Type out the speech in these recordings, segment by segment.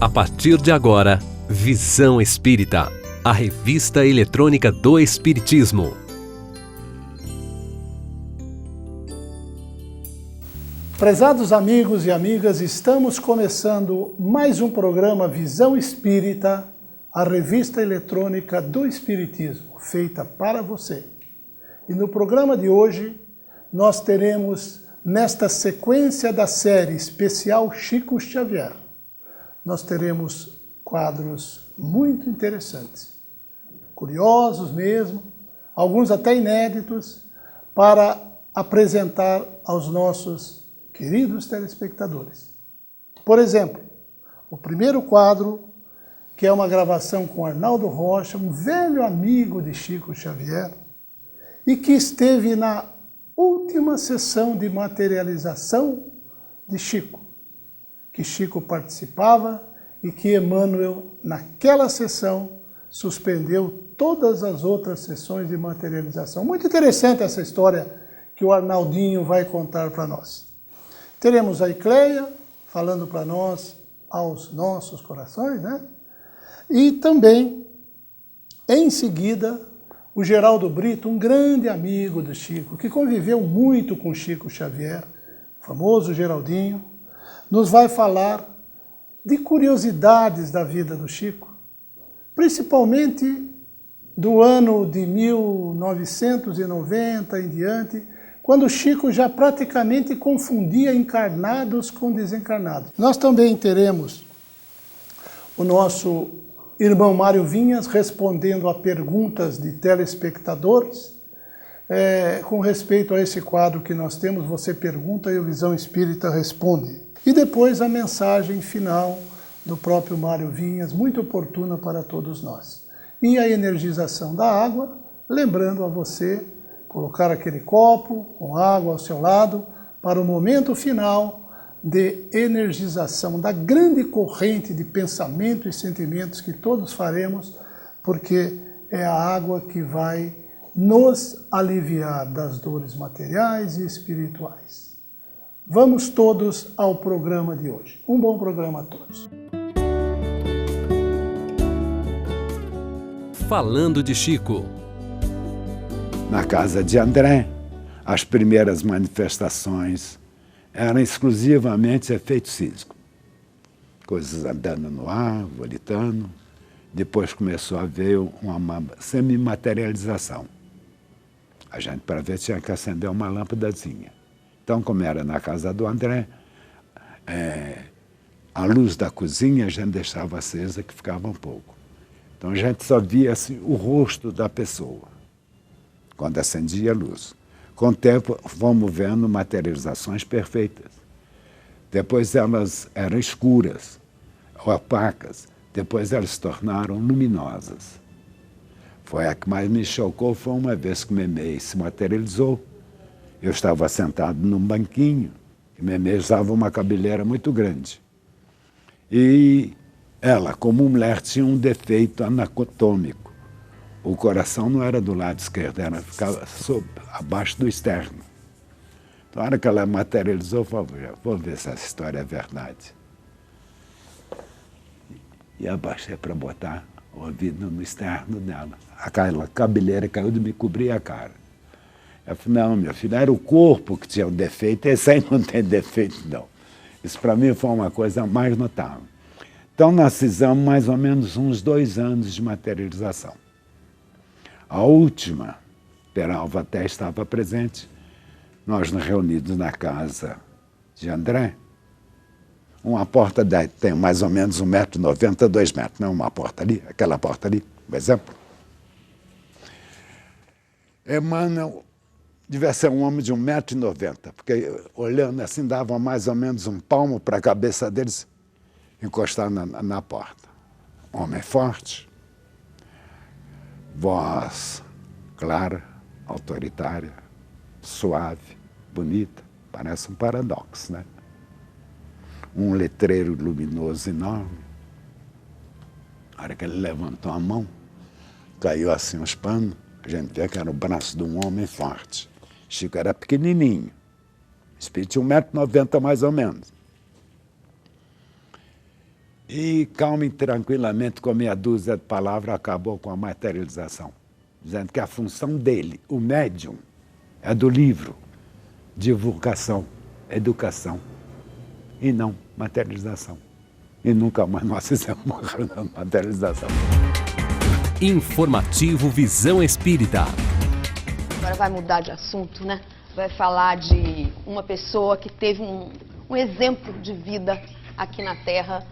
A partir de agora, Visão Espírita, a revista eletrônica do Espiritismo. Prezados amigos e amigas, estamos começando mais um programa Visão Espírita, a revista eletrônica do Espiritismo, feita para você. E no programa de hoje, nós teremos, nesta sequência da série especial Chico Xavier, nós teremos quadros muito interessantes, curiosos mesmo, alguns até inéditos, para apresentar aos nossos queridos telespectadores. Por exemplo, o primeiro quadro, que é uma gravação com Arnaldo Rocha, um velho amigo de Chico Xavier, e que esteve na última sessão de materialização de Chico, que Chico participava e que Emmanuel, naquela sessão, suspendeu todas as outras sessões de materialização. Muito interessante essa história que o Arnaldinho vai contar para nós. Teremos a Icleia falando para nós aos nossos corações, né? E também, em seguida, o Geraldo Brito, um grande amigo do Chico, que conviveu muito com Chico Xavier, o famoso Geraldinho, nos vai falar de curiosidades da vida do Chico, principalmente do ano de 1990 em diante, quando Chico já praticamente confundia encarnados com desencarnados. Nós também teremos o nosso irmão Mário Vinhas respondendo a perguntas de telespectadores, com respeito a esse quadro que nós temos, Você Pergunta e o Visão Espírita Responde. E depois a mensagem final do próprio Mário Vinhas, muito oportuna para todos nós. E a energização da água, lembrando a você colocar aquele copo com água ao seu lado para o momento final de energização da grande corrente de pensamento e sentimentos que todos faremos, porque é a água que vai nos aliviar das dores materiais e espirituais. Vamos todos ao programa de hoje. Um bom programa a todos. Falando de Chico. Na casa de André, as primeiras manifestações eram exclusivamente efeito físico. Coisas andando no ar, volitando. Depois começou a haver uma semimaterialização. A gente, para ver, tinha que acender uma lâmpadazinha. Então, como era na casa do André, a luz da cozinha a gente deixava acesa, que ficava um pouco. Então, a gente só via assim, o rosto da pessoa, quando acendia a luz. Com o tempo, fomos vendo materializações perfeitas. Depois elas eram escuras, opacas. Depois elas se tornaram luminosas. Foi a que mais me chocou, foi uma vez que o Memei se materializou. Eu estava sentado num banquinho, e Memei usava uma cabeleira muito grande. E ela, como mulher, tinha um defeito anatômico. O coração não era do lado esquerdo, ficava abaixo do externo. Então, na hora que ela materializou, eu falei, vou ver se essa história é verdade. E abaixei para botar o ouvido no externo dela. Aquela cabeleira caiu de me cobrir a cara. Eu falei, não, meu filho, era o corpo que tinha o defeito, esse aí não tem defeito, não. Isso para mim foi uma coisa mais notável. Então nós fizemos mais ou menos uns 2 anos de materialização. A última, Peralva até estava presente, nós reunidos na casa de André. Uma porta tem mais ou menos 1,90 m, 2 metros, não é uma porta ali, aquela porta ali, por exemplo. Emmanuel devia ser um homem de 1,90 m, porque olhando assim dava mais ou menos um palmo para a cabeça deles encostar na porta. Homem forte, voz clara, autoritária, suave, bonita, parece um paradoxo, né? Um letreiro luminoso enorme. Na hora que ele levantou a mão, caiu assim os panos, a gente vê que era o braço de um homem forte. Chico era pequenininho, espírito tinha 1,90 m mais ou menos. E calma e tranquilamente, com meia dúzia de palavras, acabou com a materialização. Dizendo que a função dele, o médium, é do livro, divulgação, educação, e não materialização. E nunca mais nós fizemos materialização. Informativo Visão Espírita. Agora vai mudar de assunto, né? Vai falar de uma pessoa que teve um exemplo de vida aqui na Terra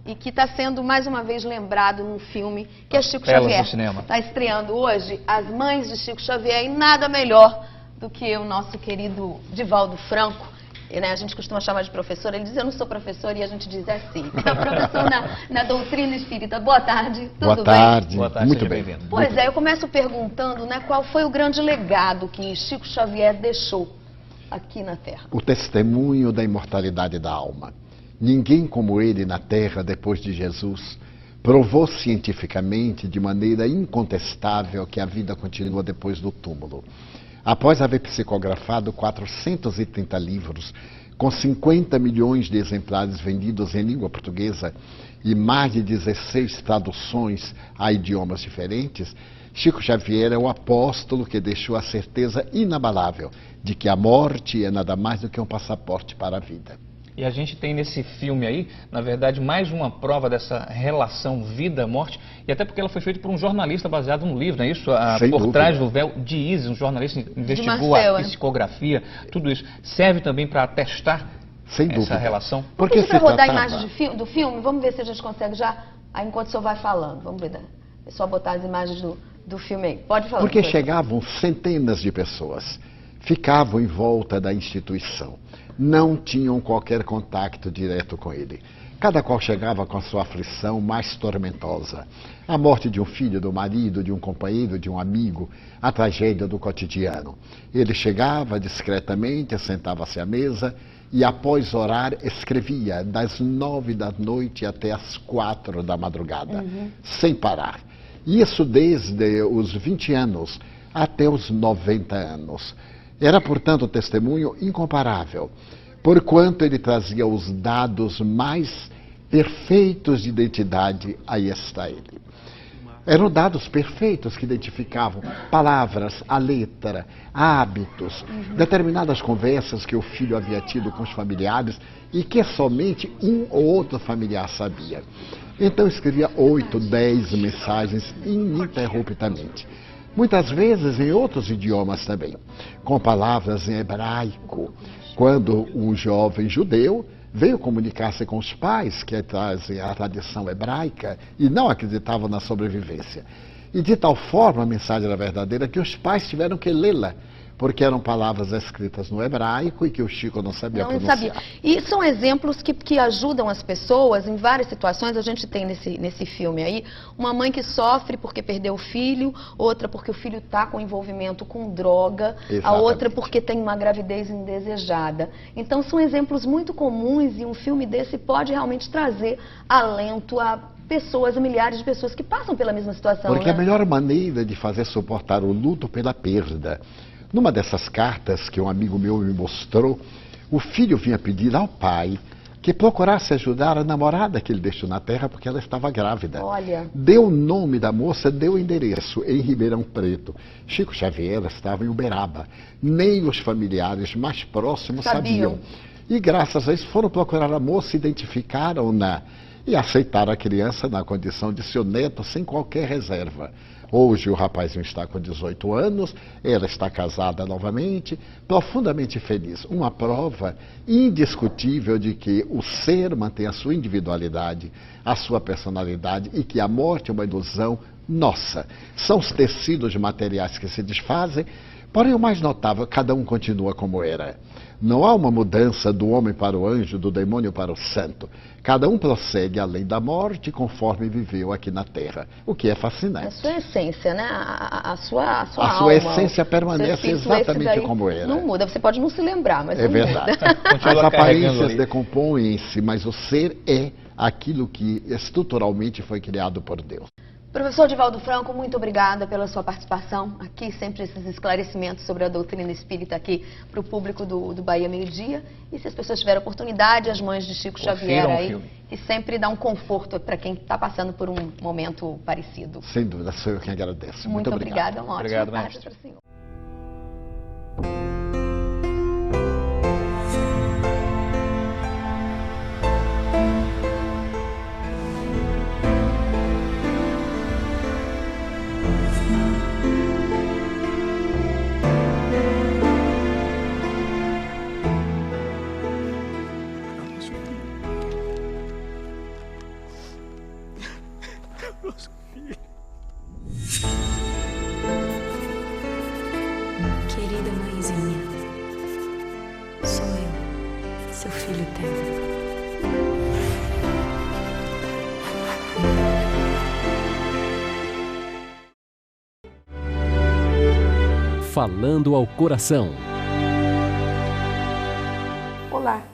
e que está sendo mais uma vez lembrado num filme que é Chico Xavier. Está estreando hoje As Mães de Chico Xavier e nada melhor do que o nosso querido Divaldo Franco. E, né, a gente costuma chamar de professor, ele diz: eu não sou professor, e a gente diz assim. Então, professor na doutrina espírita. Boa tarde, tudo bem? Boa tarde, muito bem-vindo. Pois é, eu começo perguntando, né, qual foi o grande legado que Chico Xavier deixou aqui na Terra? O testemunho da imortalidade da alma. Ninguém como ele na Terra, depois de Jesus, provou cientificamente, de maneira incontestável, que a vida continua depois do túmulo. Após haver psicografado 430 livros, com 50 milhões de exemplares vendidos em língua portuguesa e mais de 16 traduções a idiomas diferentes, Chico Xavier é o apóstolo que deixou a certeza inabalável de que a morte é nada mais do que um passaporte para a vida. E a gente tem nesse filme aí, na verdade, mais uma prova dessa relação vida-morte, e até porque ela foi feita por um jornalista baseado no livro, não é isso? Por trás do véu de Isis, um jornalista que investigou a psicografia, tudo isso. Serve também para atestar essa relação? Porque se rodar a imagem do filme, vamos ver se a gente consegue já, aí enquanto o senhor vai falando, vamos ver, é só botar as imagens do filme aí. Pode falar. Porque chegavam centenas de pessoas, ficavam em volta da instituição. Não tinham qualquer contato direto com ele. Cada qual chegava com a sua aflição mais tormentosa. A morte de um filho, do marido, de um companheiro, de um amigo, a tragédia do cotidiano. Ele chegava discretamente, sentava-se à mesa e, após orar, escrevia das 9 da noite até as 4 da madrugada, sem parar. Isso desde os 20 anos até os 90 anos. Era, portanto, um testemunho incomparável, porquanto ele trazia os dados mais perfeitos de identidade, aí está ele. Eram dados perfeitos que identificavam palavras, a letra, hábitos, determinadas conversas que o filho havia tido com os familiares e que somente um ou outro familiar sabia. Então escrevia 8, 10 mensagens ininterruptamente. Muitas vezes em outros idiomas também, com palavras em hebraico, quando um jovem judeu veio comunicar-se com os pais, que trazem a tradição hebraica, e não acreditavam na sobrevivência. E de tal forma a mensagem era verdadeira que os pais tiveram que lê-la, porque eram palavras escritas no hebraico e que o Chico não sabia pronunciar. E são exemplos que ajudam as pessoas em várias situações. A gente tem nesse filme aí uma mãe que sofre porque perdeu o filho, outra porque o filho está com envolvimento com droga, a outra porque tem uma gravidez indesejada. Então são exemplos muito comuns e um filme desse pode realmente trazer alento a pessoas, a milhares de pessoas que passam pela mesma situação. Porque a melhor maneira de fazer suportar o luto pela perda. Numa dessas cartas que um amigo meu me mostrou, o filho vinha pedir ao pai que procurasse ajudar a namorada que ele deixou na terra porque ela estava grávida. Olha. Deu o nome da moça, deu o endereço, em Ribeirão Preto. Chico Xavier estava em Uberaba. Nem os familiares mais próximos sabiam. E graças a isso foram procurar a moça, identificaram-na e aceitaram a criança na condição de seu neto sem qualquer reserva. Hoje o rapazinho está com 18 anos, ela está casada novamente, profundamente feliz. Uma prova indiscutível de que o ser mantém a sua individualidade, a sua personalidade e que a morte é uma ilusão nossa. São os tecidos materiais que se desfazem, porém o mais notável, cada um continua como era. Não há uma mudança do homem para o anjo, do demônio para o santo. Cada um prossegue além da morte conforme viveu aqui na Terra, o que é fascinante. A sua essência, né? A sua alma. A sua essência permanece exatamente como era. Não muda, você pode não se lembrar, mas é não verdade. muda. As aparências decompõem-se, mas o ser é aquilo que estruturalmente foi criado por Deus. Professor Divaldo Franco, muito obrigada pela sua participação aqui, sempre esses esclarecimentos sobre a doutrina espírita aqui para o público do Bahia Meio Dia. E se as pessoas tiverem oportunidade, as mães de Chico Xavier aí, que sempre dá um conforto para quem está passando por um momento parecido. Sem dúvida, sou eu quem agradeço. Muito obrigada, uma ótima tarde para o senhor. Querida mãezinha, sou eu, seu filho eterno. Falando ao coração. Olá,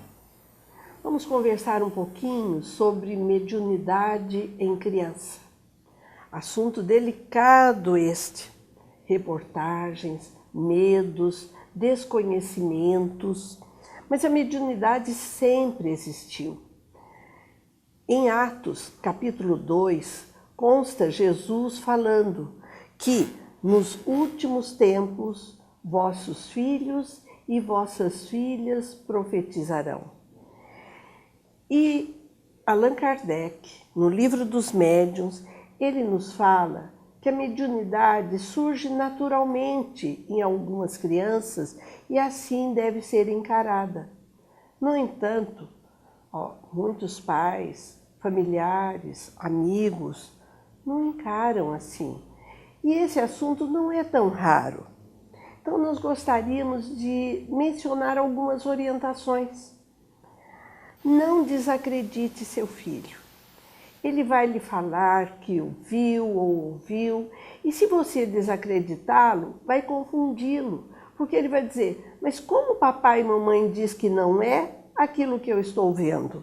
vamos conversar um pouquinho sobre mediunidade em criança. Assunto delicado este. Reportagens, medos, desconhecimentos, mas a mediunidade sempre existiu. Em Atos, capítulo 2, consta Jesus falando que nos últimos tempos vossos filhos e vossas filhas profetizarão. E Allan Kardec, no livro dos Médiuns, ele nos fala que a mediunidade surge naturalmente em algumas crianças e assim deve ser encarada. No entanto, muitos pais, familiares, amigos não encaram assim. E esse assunto não é tão raro. Então nós gostaríamos de mencionar algumas orientações. Não desacredite seu filho. Ele vai lhe falar que o viu ou ouviu, e se você desacreditá-lo, vai confundi-lo, porque ele vai dizer, mas como papai e mamãe diz que não é aquilo que eu estou vendo?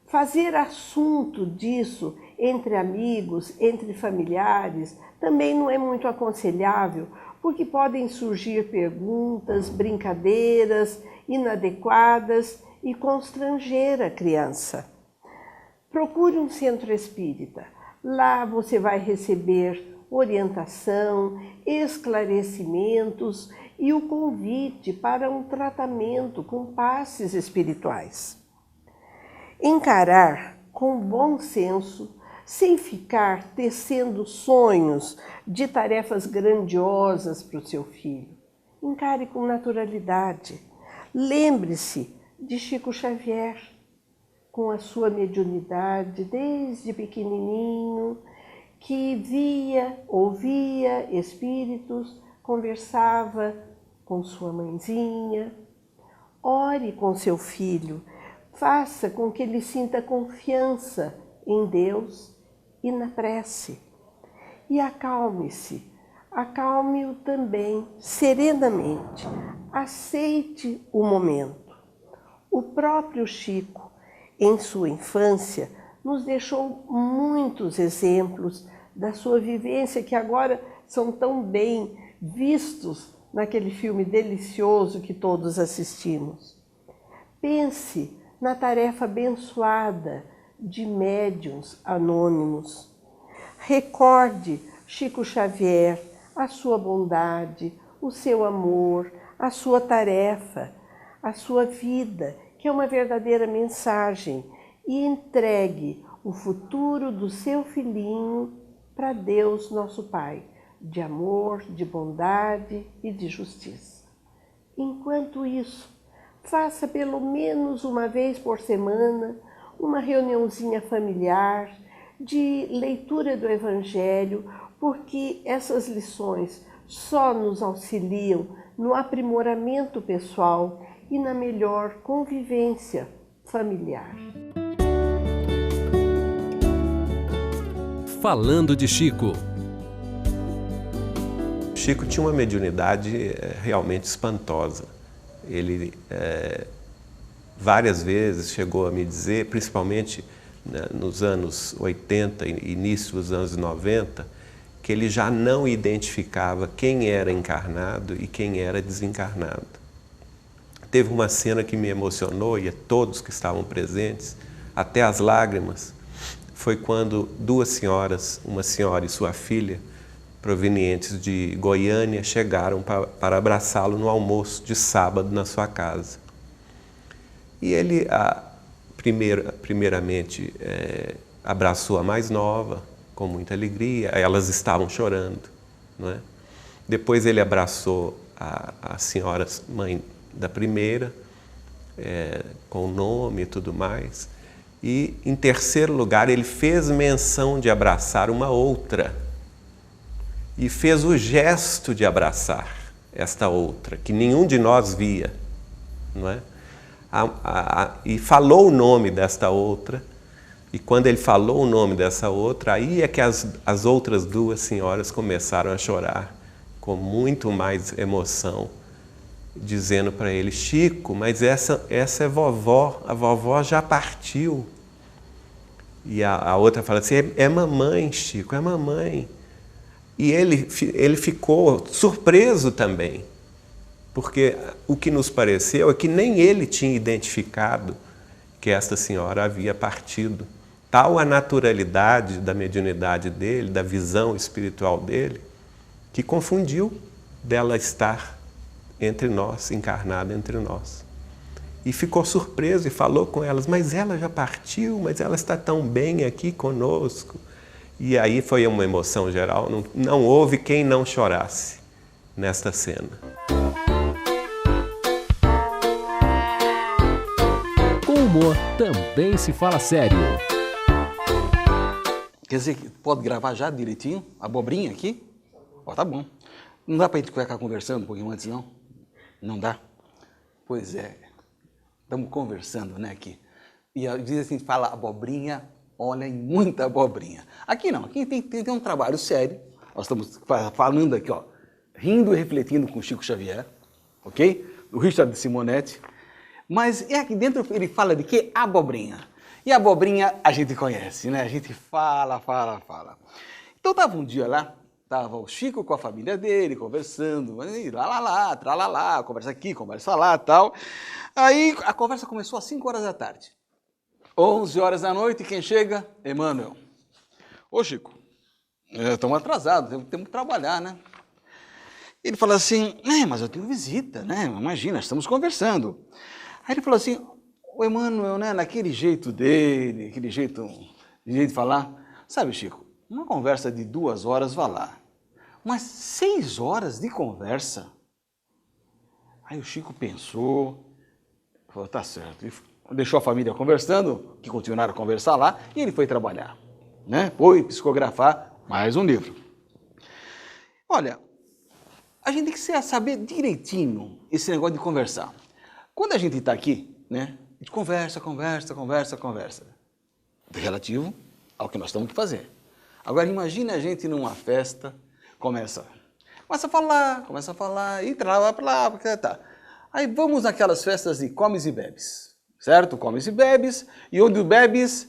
Fazer assunto disso entre amigos, entre familiares, também não é muito aconselhável, porque podem surgir perguntas, brincadeiras inadequadas e constranger a criança. Procure um centro espírita. Lá você vai receber orientação, esclarecimentos e o convite para um tratamento com passes espirituais. Encarar com bom senso, sem ficar tecendo sonhos de tarefas grandiosas para o seu filho. Encare com naturalidade. Lembre-se de Chico Xavier, com a sua mediunidade desde pequenininho, que via, ouvia espíritos, conversava com sua mãezinha. Ore com seu filho, faça com que ele sinta confiança em Deus e na prece. E acalme-se, acalme-o também serenamente, aceite o momento. O próprio Chico, em sua infância, nos deixou muitos exemplos da sua vivência que agora são tão bem vistos naquele filme delicioso que todos assistimos. Pense na tarefa abençoada de médiuns anônimos. Recorde Chico Xavier, a sua bondade, o seu amor, a sua tarefa, a sua vida, que é uma verdadeira mensagem, e entregue o futuro do seu filhinho para Deus, nosso Pai, de amor, de bondade e de justiça. Enquanto isso, faça pelo menos uma vez por semana uma reuniãozinha familiar de leitura do Evangelho, porque essas lições só nos auxiliam no aprimoramento pessoal e na melhor convivência familiar. Falando de Chico. Chico tinha uma mediunidade realmente espantosa. Ele várias vezes chegou a me dizer, principalmente né, nos anos 80 e início dos anos 90, que ele já não identificava quem era encarnado e quem era desencarnado. Teve uma cena que me emocionou, e a todos que estavam presentes, até as lágrimas, foi quando duas senhoras, uma senhora e sua filha, provenientes de Goiânia, chegaram para abraçá-lo no almoço de sábado na sua casa. E ele, primeiramente, abraçou a mais nova, com muita alegria, elas estavam chorando, não é? Depois ele abraçou a senhora mãe da primeira, com o nome e tudo mais. E, em terceiro lugar, ele fez menção de abraçar uma outra. E fez o gesto de abraçar esta outra, que nenhum de nós via, não é? E falou o nome desta outra. E quando ele falou o nome dessa outra, aí é que as outras duas senhoras começaram a chorar com muito mais emoção, dizendo para ele: Chico, mas essa é vovó, a vovó já partiu. E a outra fala assim: é mamãe, Chico, é mamãe. E ele ficou surpreso também, porque o que nos pareceu é que nem ele tinha identificado que esta senhora havia partido. Tal a naturalidade da mediunidade dele, da visão espiritual dele, que confundiu dela estar entre nós, encarnada entre nós. E ficou surpreso e falou com elas: mas ela já partiu, mas ela está tão bem aqui conosco. E aí foi uma emoção geral, não houve quem não chorasse nesta cena. Com humor também se fala sério. Quer dizer, pode gravar já direitinho? Abobrinha aqui? Ó, tá bom. Não dá pra gente ficar conversando um pouquinho antes, não? Não dá? Pois é. Estamos conversando, né, aqui. E às vezes a gente fala abobrinha, olha, em muita abobrinha. Aqui não, aqui tem um trabalho sério. Nós estamos falando aqui, ó, rindo e refletindo com o Chico Xavier, ok? O Richard Simonetti. Mas aqui dentro ele fala de que? Abobrinha. E a abobrinha a gente conhece, né? A gente fala. Então tava um dia lá, tava o Chico com a família dele, conversando, tralalá, conversa aqui, conversa lá, tal. Aí a conversa começou às 5 horas da tarde. 11 horas da noite, quem chega? Emmanuel. Ô Chico, estamos atrasados, temos que trabalhar, né? Ele falou assim: mas eu tenho visita, né? Imagina, estamos conversando. Aí ele falou assim: o Emmanuel, né, naquele jeito dele, aquele jeito de falar, sabe, Chico, uma conversa de 2 horas vai lá, mas 6 horas de conversa? Aí o Chico pensou, falou: tá certo. E deixou a família conversando, que continuaram a conversar lá, e ele foi trabalhar, né? Foi psicografar mais um livro. Olha, a gente tem que saber direitinho esse negócio de conversar. Quando a gente está aqui, né, a gente conversa. Relativo ao que nós estamos que fazer. Agora, imagine a gente numa festa, começa a falar, e trava para lá, porque tá. Aí vamos naquelas festas de comes e bebes, certo? Comes e bebes, e onde bebes,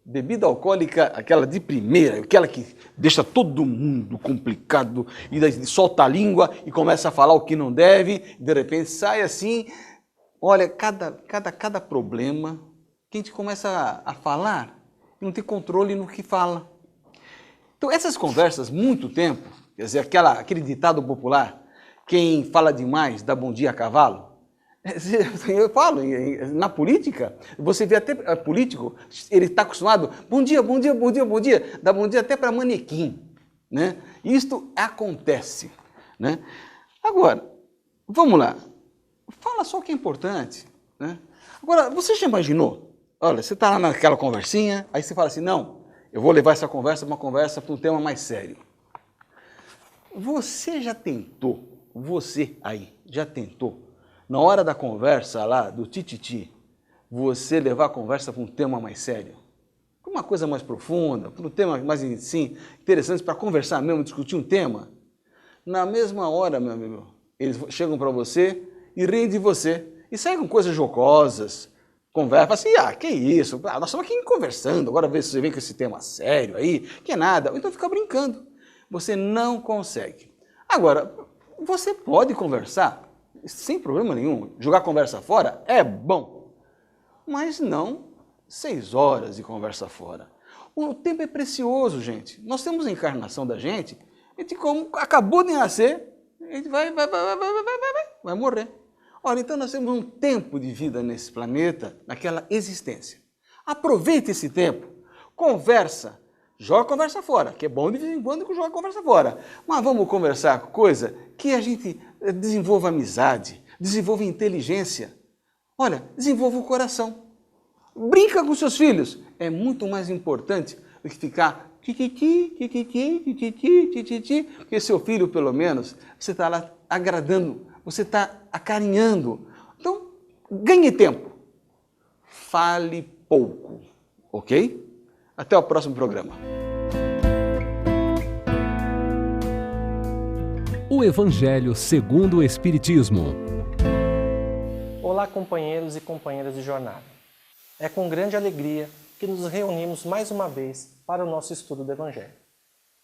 bebida alcoólica, aquela de primeira, aquela que deixa todo mundo complicado, e daí solta a língua e começa a falar o que não deve, e de repente sai assim. Olha, cada problema que a gente começa a falar e não tem controle no que fala. Então, essas conversas, muito tempo, quer dizer, aquele ditado popular, quem fala demais dá bom dia a cavalo. Eu falo, na política, você vê até político, ele está acostumado, bom dia, dá bom dia até para manequim, né? Isto acontece, né? Agora, vamos lá. Fala só o que é importante, né? Agora, você já imaginou? Olha, você está lá naquela conversinha, aí você fala assim: não, eu vou levar essa conversa para um tema mais sério. Você já tentou, na hora da conversa lá, do tititi, você levar a conversa para um tema mais sério? Para uma coisa mais profunda, para um tema mais, sim, interessante para conversar mesmo, discutir um tema? Na mesma hora, meu amigo, eles chegam para você e riem de você. E saem com coisas jocosas, Conversa assim, que isso? Nós estamos aqui conversando, agora vê se você vem com esse tema sério aí, que é nada. Ou então fica brincando. Você não consegue. Agora, você pode conversar sem problema nenhum. Jogar conversa fora é bom, mas não 6 horas de conversa fora. O tempo é precioso, gente. Nós temos a encarnação da gente, como acabou de nascer, a gente vai morrer. Ora, então nós temos um tempo de vida nesse planeta, naquela existência. Aproveite esse tempo, conversa, joga conversa fora, que é bom de vez em quando que joga conversa fora. Mas vamos conversar coisa que a gente desenvolva amizade, desenvolva inteligência. Olha, desenvolva o coração. Brinca com seus filhos. É muito mais importante do que ficar porque seu filho, pelo menos, você está lá agradando, você está acarinhando. Então, ganhe tempo. Fale pouco, ok? Até o próximo programa. O Evangelho segundo o Espiritismo. Olá, companheiros e companheiras de jornada. É com grande alegria que nos reunimos mais uma vez para o nosso estudo do Evangelho.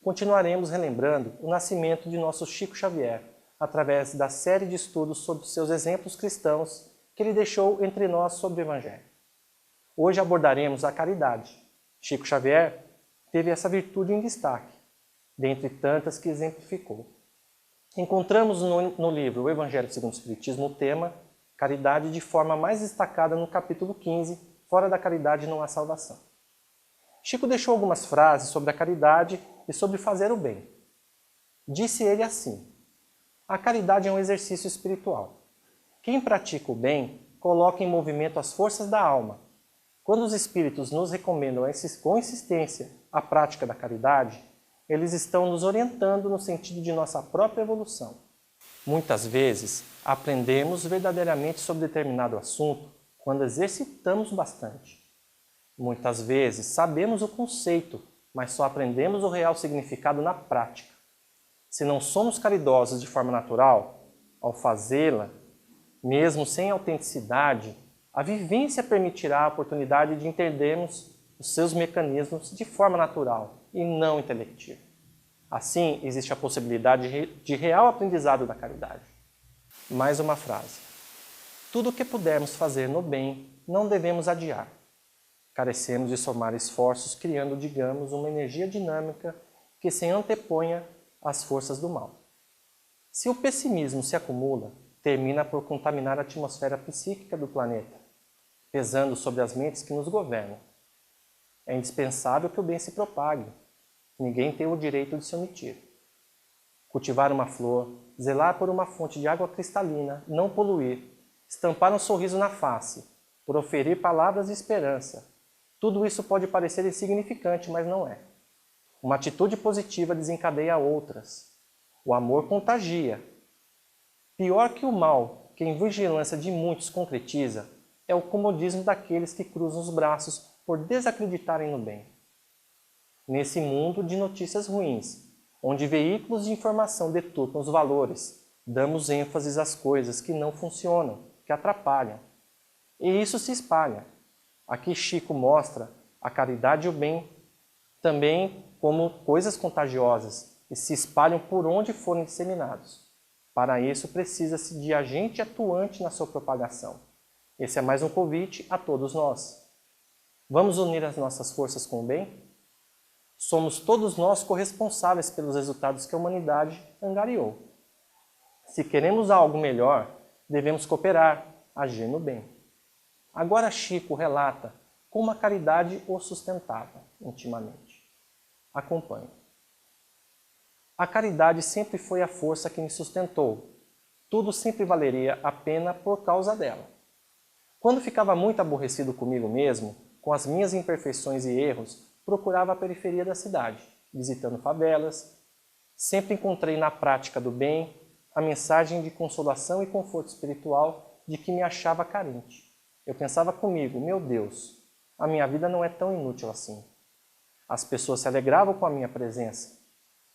Continuaremos relembrando o nascimento de nosso Chico Xavier, através da série de estudos sobre seus exemplos cristãos que ele deixou entre nós sobre o Evangelho. Hoje abordaremos a caridade. Chico Xavier teve essa virtude em destaque, dentre tantas que exemplificou. Encontramos no livro O Evangelho segundo o Espiritismo o tema caridade de forma mais destacada no capítulo 15, Fora da caridade não há salvação. Chico deixou algumas frases sobre a caridade e sobre fazer o bem. Disse ele assim: a caridade é um exercício espiritual. Quem pratica o bem coloca em movimento as forças da alma. Quando os espíritos nos recomendam com insistência a prática da caridade, eles estão nos orientando no sentido de nossa própria evolução. Muitas vezes, aprendemos verdadeiramente sobre determinado assunto quando exercitamos bastante. Muitas vezes, sabemos o conceito, mas só aprendemos o real significado na prática. Se não somos caridosos de forma natural, ao fazê-la, mesmo sem autenticidade, a vivência permitirá a oportunidade de entendermos os seus mecanismos de forma natural e não intelectiva. Assim, existe a possibilidade de real aprendizado da caridade. Mais uma frase. Tudo o que pudermos fazer no bem, não devemos adiar. Carecemos de somar esforços criando, digamos, uma energia dinâmica que se anteponha às forças do mal. Se o pessimismo se acumula, termina por contaminar a atmosfera psíquica do planeta, pesando sobre as mentes que nos governam. É indispensável que o bem se propague. Ninguém tem o direito de se omitir. Cultivar uma flor, zelar por uma fonte de água cristalina, não poluir, estampar um sorriso na face, proferir palavras de esperança. Tudo isso pode parecer insignificante, mas não é. Uma atitude positiva desencadeia outras. O amor contagia. Pior que o mal, que em vigilância de muitos concretiza, é o comodismo daqueles que cruzam os braços por desacreditarem no bem. Nesse mundo de notícias ruins, onde veículos de informação deturpam os valores, damos ênfase às coisas que não funcionam, que atrapalham. E isso se espalha. Aqui Chico mostra a caridade e o bem também como coisas contagiosas e se espalham por onde forem disseminados. Para isso precisa-se de agente atuante na sua propagação. Esse é mais um convite a todos nós. Vamos unir as nossas forças com o bem? Somos todos nós corresponsáveis pelos resultados que a humanidade angariou. Se queremos algo melhor, devemos cooperar, agir no bem. Agora Chico relata como a caridade o sustentava intimamente. Acompanhe. A caridade sempre foi a força que me sustentou. Tudo sempre valeria a pena por causa dela. Quando ficava muito aborrecido comigo mesmo, com as minhas imperfeições e erros, procurava a periferia da cidade, visitando favelas. Sempre encontrei na prática do bem a mensagem de consolação e conforto espiritual de que me achava carente. Eu pensava comigo, meu Deus, a minha vida não é tão inútil assim. As pessoas se alegravam com a minha presença.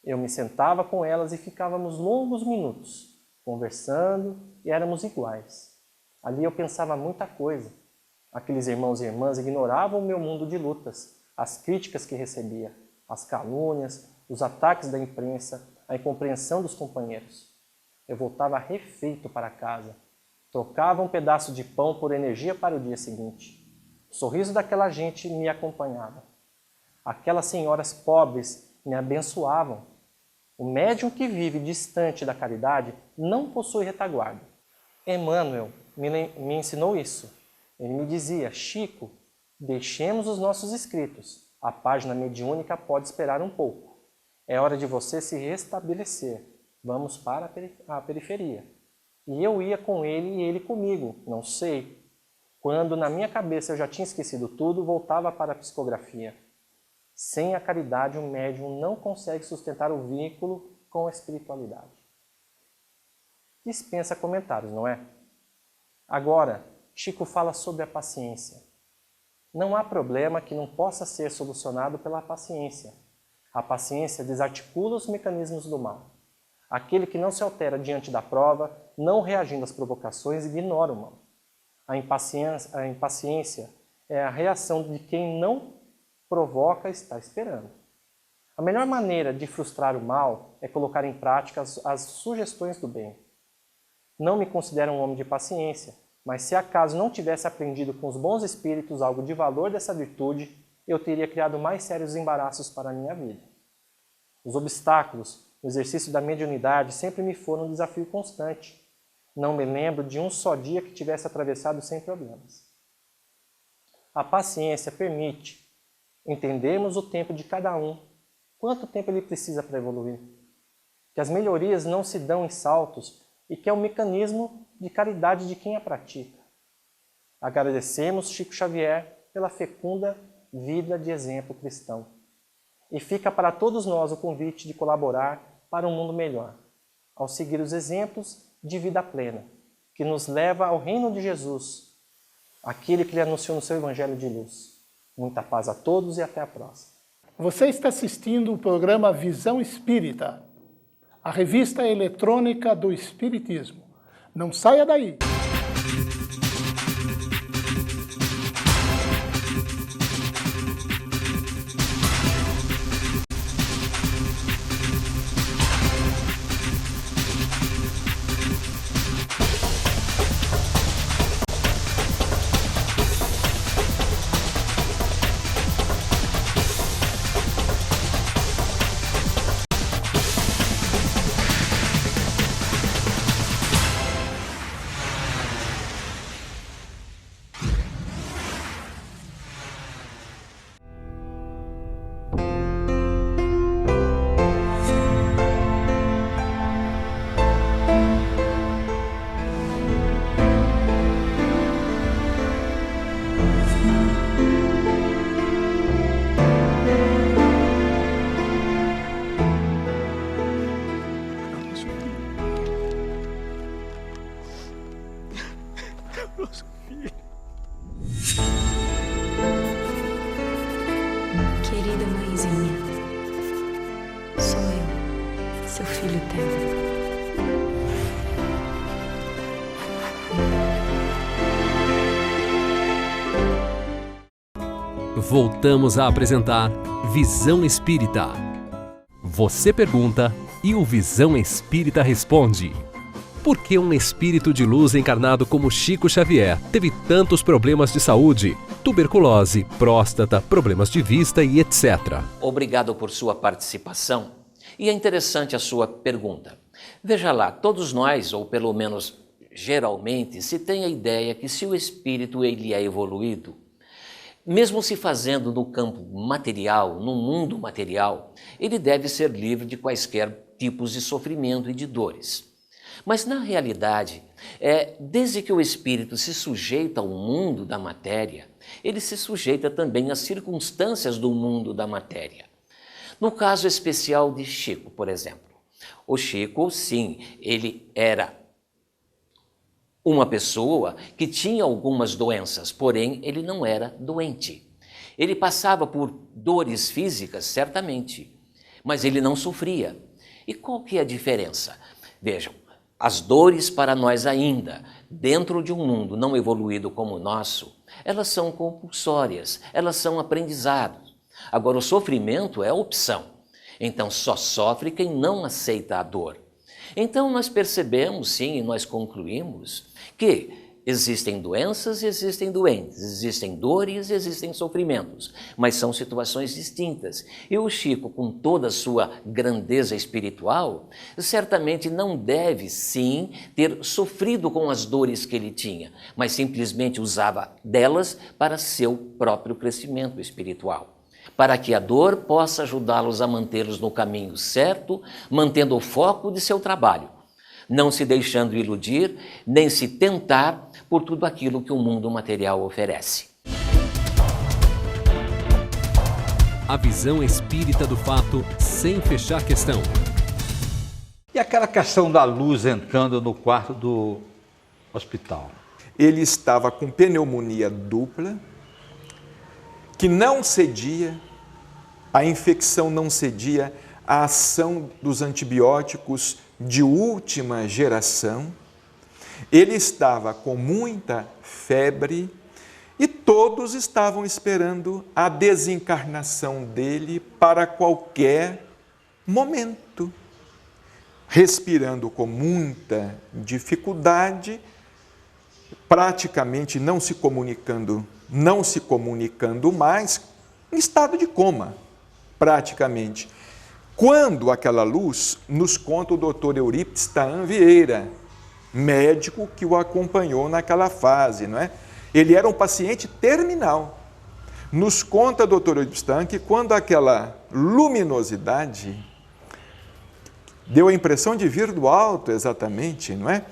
Eu me sentava com elas e ficávamos longos minutos, conversando e éramos iguais. Ali eu pensava muita coisa. Aqueles irmãos e irmãs ignoravam o meu mundo de lutas, as críticas que recebia, as calúnias, os ataques da imprensa, a incompreensão dos companheiros. Eu voltava refeito para casa, trocava um pedaço de pão por energia para o dia seguinte. O sorriso daquela gente me acompanhava. Aquelas senhoras pobres me abençoavam. O médium que vive distante da caridade não possui retaguarda. Emmanuel me ensinou isso. Ele me dizia: Chico, deixemos os nossos escritos. A página mediúnica pode esperar um pouco. É hora de você se restabelecer. Vamos para a periferia. E eu ia com ele e ele comigo, não sei. Quando na minha cabeça eu já tinha esquecido tudo, voltava para a psicografia. Sem a caridade, o médium não consegue sustentar o vínculo com a espiritualidade. Dispensa comentários, não é? Agora, Chico fala sobre a paciência. Não há problema que não possa ser solucionado pela paciência. A paciência desarticula os mecanismos do mal. Aquele que não se altera diante da prova, não reagindo às provocações, ignora o mal. A impaciência é a reação de quem não provoca está esperando. A melhor maneira de frustrar o mal é colocar em prática as sugestões do bem. Não me considero um homem de paciência, mas se acaso não tivesse aprendido com os bons espíritos algo de valor dessa virtude, eu teria criado mais sérios embaraços para a minha vida. Os obstáculos no exercício da mediunidade sempre me foram um desafio constante. Não me lembro de um só dia que tivesse atravessado sem problemas. A paciência permite entendermos o tempo de cada um, quanto tempo ele precisa para evoluir, que as melhorias não se dão em saltos e que é um mecanismo de caridade de quem a pratica. Agradecemos Chico Xavier pela fecunda vida de exemplo cristão. E fica para todos nós o convite de colaborar para um mundo melhor, ao seguir os exemplos de vida plena, que nos leva ao reino de Jesus, aquele que lhe anunciou no seu Evangelho de Luz. Muita paz a todos e até a próxima. Você está assistindo o programa Visão Espírita, a revista eletrônica do Espiritismo. Não saia daí! Querida mãezinha, sou eu, seu filho Theo. Voltamos a apresentar Visão Espírita. Você pergunta e o Visão Espírita responde. Por que um espírito de luz encarnado como Chico Xavier teve tantos problemas de saúde, tuberculose, próstata, problemas de vista e etc? Obrigado por sua participação. E é interessante a sua pergunta. Veja lá, todos nós, ou pelo menos geralmente, se tem a ideia que se o espírito ele é evoluído, mesmo se fazendo no campo material, no mundo material, ele deve ser livre de quaisquer tipos de sofrimento e de dores. Mas, na realidade, desde que o espírito se sujeita ao mundo da matéria, ele se sujeita também às circunstâncias do mundo da matéria. No caso especial de Chico, por exemplo, o Chico, sim, ele era uma pessoa que tinha algumas doenças, porém ele não era doente. Ele passava por dores físicas, certamente, mas ele não sofria. E qual que é a diferença? Vejam, As dores para nós ainda, dentro de um mundo não evoluído como o nosso, elas são compulsórias, elas são aprendizados. Agora, o sofrimento é opção. Então, só sofre quem não aceita a dor. Então, nós percebemos, sim, e nós concluímos que existem doenças e existem doentes, existem dores e existem sofrimentos, mas são situações distintas. E o Chico, com toda a sua grandeza espiritual, certamente não deve, sim, ter sofrido com as dores que ele tinha, mas simplesmente usava delas para seu próprio crescimento espiritual, para que a dor possa ajudá-los a mantê-los no caminho certo, mantendo o foco de seu trabalho, não se deixando iludir, nem se tentar por tudo aquilo que o mundo material oferece. A visão espírita do fato sem fechar questão. E aquela questão da luz entrando no quarto do hospital? Ele estava com pneumonia dupla, que não cedia, a infecção não cedia à ação dos antibióticos de última geração. Ele estava com muita febre e todos estavam esperando a desencarnação dele para qualquer momento. Respirando com muita dificuldade, praticamente não se comunicando mais, em estado de coma, praticamente. Quando aquela luz, nos conta o doutor Eurípides Taan Vieira, médico que o acompanhou naquela fase, não é? Ele era um paciente terminal. Nos conta o doutor Eurípides Taan que quando aquela luminosidade deu a impressão de vir do alto exatamente, não é?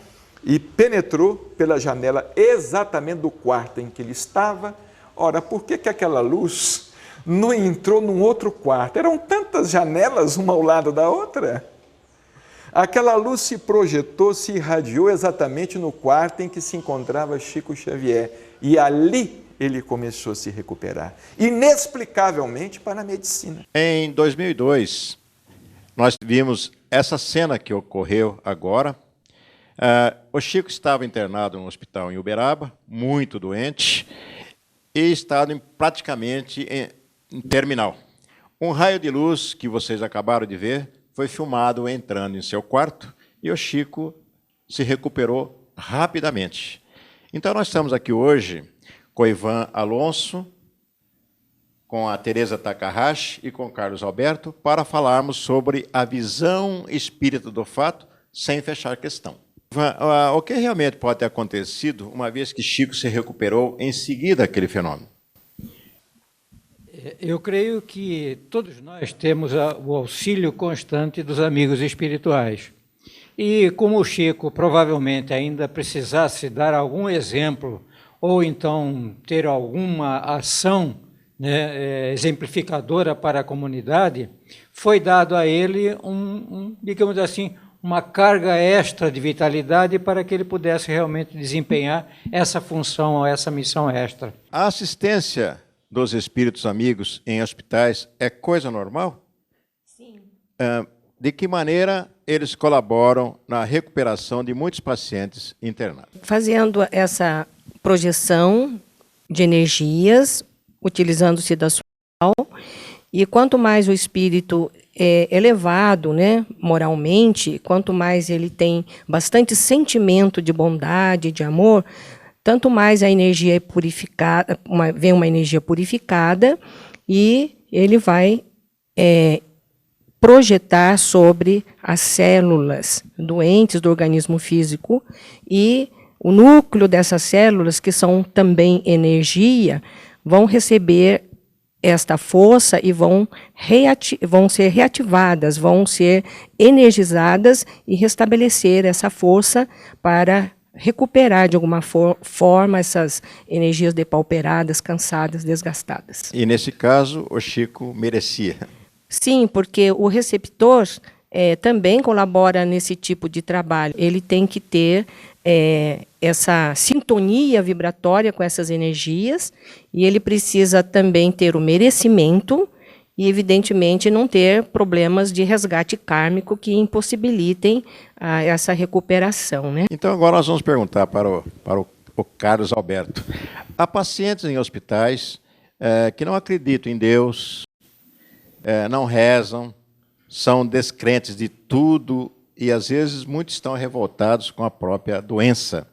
E penetrou pela janela exatamente do quarto em que ele estava. Ora, por que aquela luz não entrou num outro quarto? Eram tantas janelas, uma ao lado da outra. Aquela luz se projetou, se irradiou exatamente no quarto em que se encontrava Chico Xavier. E ali ele começou a se recuperar, inexplicavelmente para a medicina. Em 2002, nós vimos essa cena que ocorreu agora. O Chico estava internado no hospital em Uberaba, muito doente, e estava praticamente em terminal. Um raio de luz que vocês acabaram de ver foi filmado entrando em seu quarto e o Chico se recuperou rapidamente. Então, nós estamos aqui hoje com o Ivan Alonso, com a Teresa Takahashi e com o Carlos Alberto, para falarmos sobre a visão espírita do fato, sem fechar questão. Ivan, o que realmente pode ter acontecido, uma vez que Chico se recuperou em seguida daquele fenômeno? Eu creio que todos nós temos o auxílio constante dos amigos espirituais. E como o Chico provavelmente ainda precisasse dar algum exemplo, ou então ter alguma ação, né, exemplificadora para a comunidade, foi dado a ele, digamos assim, uma carga extra de vitalidade para que ele pudesse realmente desempenhar essa função ou essa missão extra. A assistência dos espíritos amigos em hospitais é coisa normal? Sim. De que maneira eles colaboram na recuperação de muitos pacientes internados? Fazendo essa projeção de energias, utilizando-se da sua alma, e quanto mais o espírito é elevado, né, moralmente, quanto mais ele tem bastante sentimento de bondade, de amor, tanto mais a energia é purificada, vem uma energia purificada e ele vai projetar sobre as células doentes do organismo físico e o núcleo dessas células, que são também energia, vão receber esta força e vão ser reativadas, vão ser energizadas e restabelecer essa força para recuperar de alguma forma essas energias depauperadas, cansadas, desgastadas. E nesse caso, o Chico merecia. Sim, porque o receptor também colabora nesse tipo de trabalho. Ele tem que ter essa sintonia vibratória com essas energias e ele precisa também ter o merecimento e, evidentemente, não ter problemas de resgate kármico que impossibilitem essa recuperação, né? Então, agora nós vamos perguntar para o Carlos Alberto. Há pacientes em hospitais que não acreditam em Deus, não rezam, são descrentes de tudo e, às vezes, muitos estão revoltados com a própria doença.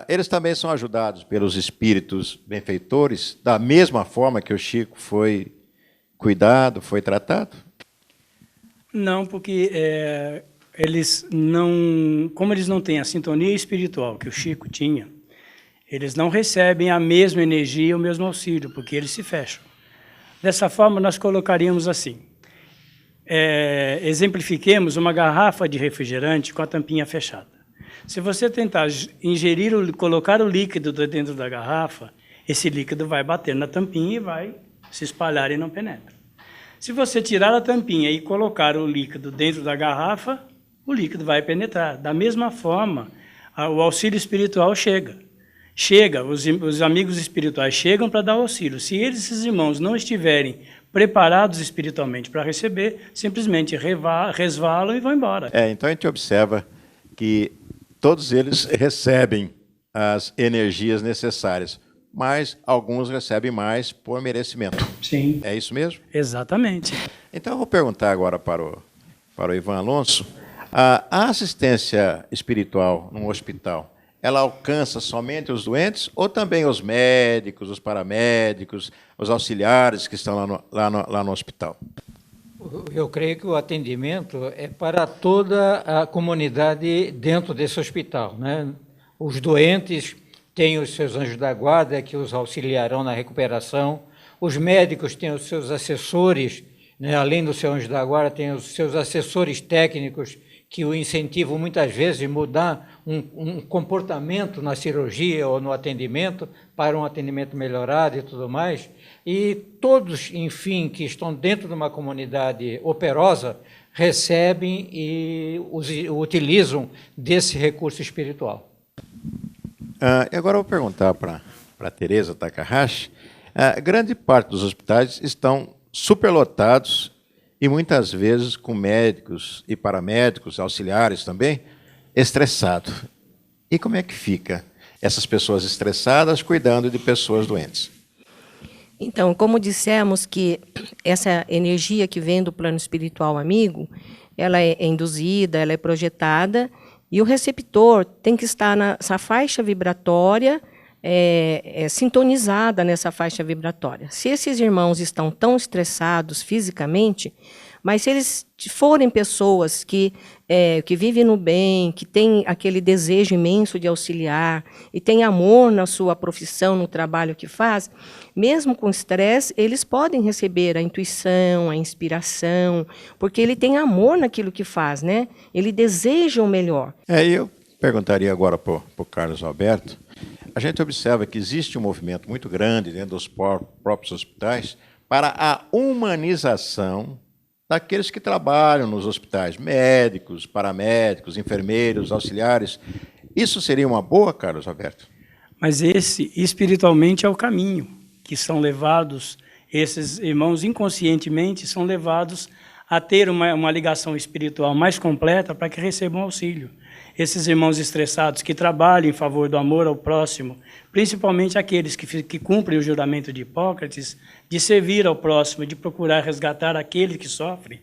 Eles também são ajudados pelos espíritos benfeitores, da mesma forma que o Chico foi cuidado, foi tratado? Não, porque como eles não têm a sintonia espiritual que o Chico tinha, eles não recebem a mesma energia, o mesmo auxílio, porque eles se fecham. Dessa forma, nós colocaríamos assim, exemplifiquemos uma garrafa de refrigerante com a tampinha fechada. Se você tentar colocar o líquido dentro da garrafa, esse líquido vai bater na tampinha e vai se espalhar e não penetra. Se você tirar a tampinha e colocar o líquido dentro da garrafa, o líquido vai penetrar. Da mesma forma, o auxílio espiritual chega. Os amigos espirituais chegam para dar auxílio. Se esses irmãos não estiverem preparados espiritualmente para receber, simplesmente resvalam e vão embora. Então a gente observa que todos eles recebem as energias necessárias, mas alguns recebem mais por merecimento. Sim. É isso mesmo? Exatamente. Então eu vou perguntar agora para o Ivan Alonso, a assistência espiritual num hospital, ela alcança somente os doentes ou também os médicos, os paramédicos, os auxiliares que estão lá no hospital? Eu creio que o atendimento é para toda a comunidade dentro desse hospital, né? Os doentes têm os seus anjos da guarda que os auxiliarão na recuperação, os médicos têm os seus assessores, né? Além do seu anjo da guarda, tem os seus assessores técnicos que o incentivam muitas vezes a mudar um comportamento na cirurgia ou no atendimento para um atendimento melhorado e tudo mais. E todos, enfim, que estão dentro de uma comunidade operosa, recebem e utilizam desse recurso espiritual. Agora eu vou perguntar para a Tereza Takahashi. Grande parte dos hospitais estão superlotados e muitas vezes com médicos e paramédicos, auxiliares também, estressados. E como é que fica essas pessoas estressadas cuidando de pessoas doentes? Então, como dissemos que essa energia que vem do plano espiritual amigo, ela é induzida, ela é projetada, e o receptor tem que estar nessa faixa vibratória, sintonizada nessa faixa vibratória. Se esses irmãos estão tão estressados fisicamente, mas se eles forem pessoas que vivem no bem, que têm aquele desejo imenso de auxiliar e têm amor na sua profissão, no trabalho que faz, mesmo com estresse, eles podem receber a intuição, a inspiração, porque ele tem amor naquilo que faz, né? Ele deseja o melhor. Eu perguntaria agora para o Carlos Alberto. A gente observa que existe um movimento muito grande dentro dos próprios hospitais para a humanização daqueles que trabalham nos hospitais, médicos, paramédicos, enfermeiros, auxiliares. Isso seria uma boa, Carlos Alberto? Mas esse, espiritualmente, é o caminho que são levados, esses irmãos inconscientemente são levados a ter uma ligação espiritual mais completa para que recebam auxílio. Esses irmãos estressados que trabalham em favor do amor ao próximo, principalmente aqueles que cumprem o juramento de Hipócrates, de servir ao próximo, de procurar resgatar aquele que sofre,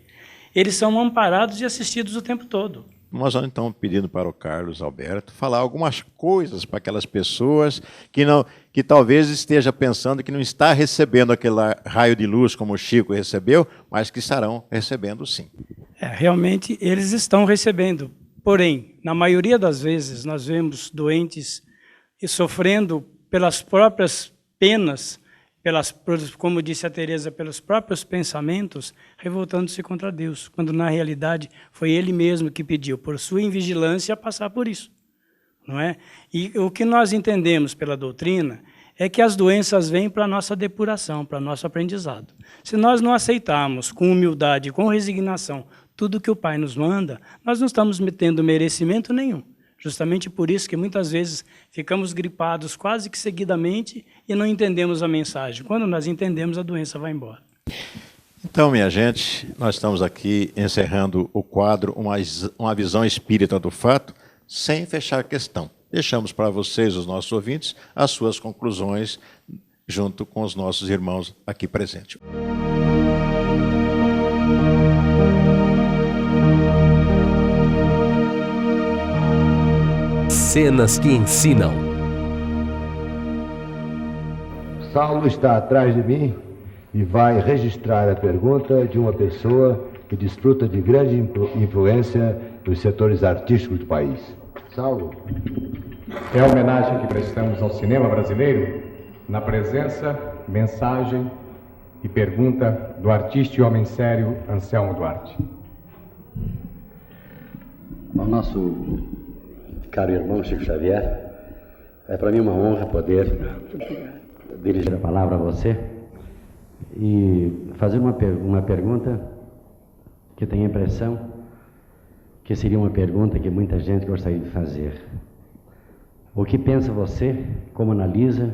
eles são amparados e assistidos o tempo todo. Nós vamos então pedindo para o Carlos Alberto falar algumas coisas para aquelas pessoas que talvez esteja pensando que não está recebendo aquele raio de luz como o Chico recebeu, mas que estarão recebendo sim. Realmente eles estão recebendo. Porém, na maioria das vezes, nós vemos doentes sofrendo pelas próprias penas, como disse a Teresa, pelos próprios pensamentos, revoltando-se contra Deus, quando na realidade foi Ele mesmo que pediu, por sua invigilância, passar por isso. Não é? E o que nós entendemos pela doutrina é que as doenças vêm para a nossa depuração, para o nosso aprendizado. Se nós não aceitarmos com humildade, com resignação, tudo que o Pai nos manda, nós não estamos tendo merecimento nenhum. Justamente por isso que muitas vezes ficamos gripados quase que seguidamente e não entendemos a mensagem. Quando nós entendemos, a doença vai embora. Então, minha gente, nós estamos aqui encerrando o quadro Uma Visão Espírita do Fato, sem fechar a questão. Deixamos para vocês, os nossos ouvintes, as suas conclusões, junto com os nossos irmãos aqui presentes. Cenas que ensinam. Saulo está atrás de mim e vai registrar a pergunta de uma pessoa que desfruta de grande influência nos setores artísticos do país. Saulo. É a homenagem que prestamos ao cinema brasileiro na presença, mensagem e pergunta do artista e homem sério Anselmo Duarte. Ao nosso caro irmão Chico Xavier, é para mim uma honra poder dirigir a palavra a você e fazer uma pergunta que tenho a impressão que seria uma pergunta que muita gente gostaria de fazer. O que pensa você, como analisa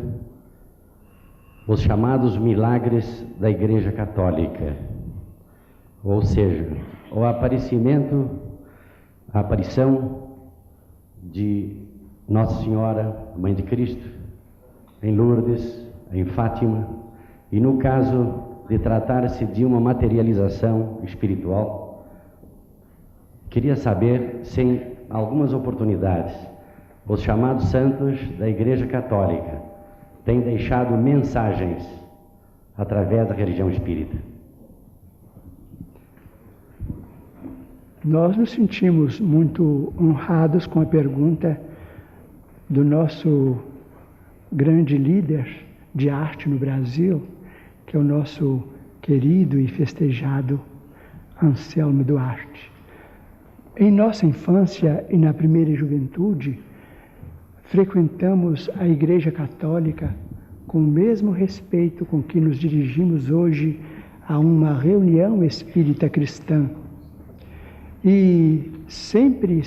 os chamados milagres da Igreja Católica? Ou seja, o a aparição de Nossa Senhora, Mãe de Cristo, em Lourdes, em Fátima, e no caso de tratar-se de uma materialização espiritual, queria saber se em algumas oportunidades os chamados santos da Igreja Católica têm deixado mensagens através da religião espírita. Nós nos sentimos muito honrados com a pergunta do nosso grande líder de arte no Brasil, que é o nosso querido e festejado Anselmo Duarte. Em nossa infância e na primeira juventude, frequentamos a Igreja Católica com o mesmo respeito com que nos dirigimos hoje a uma reunião espírita cristã. E sempre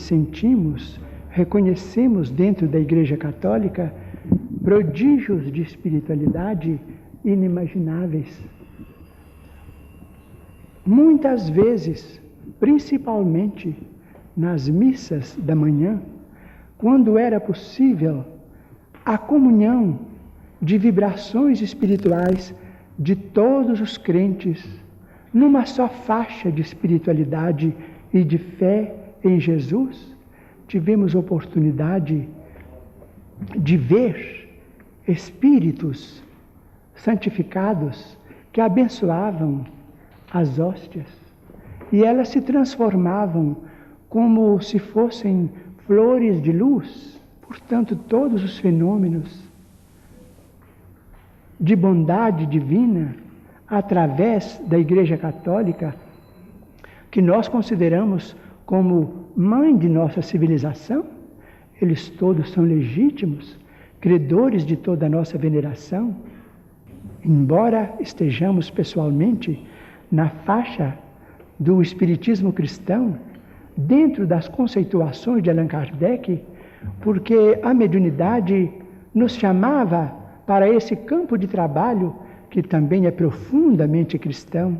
reconhecemos dentro da Igreja Católica prodígios de espiritualidade inimagináveis. Muitas vezes, principalmente nas missas da manhã, quando era possível a comunhão de vibrações espirituais de todos os crentes, numa só faixa de espiritualidade e de fé em Jesus, tivemos oportunidade de ver espíritos santificados que abençoavam as hóstias e elas se transformavam como se fossem flores de luz. Portanto, todos os fenômenos de bondade divina através da Igreja Católica, que nós consideramos como mãe de nossa civilização, eles todos são legítimos, credores de toda a nossa veneração. Embora estejamos pessoalmente na faixa do espiritismo cristão, dentro das conceituações de Allan Kardec, porque a mediunidade nos chamava para esse campo de trabalho que também é profundamente cristão,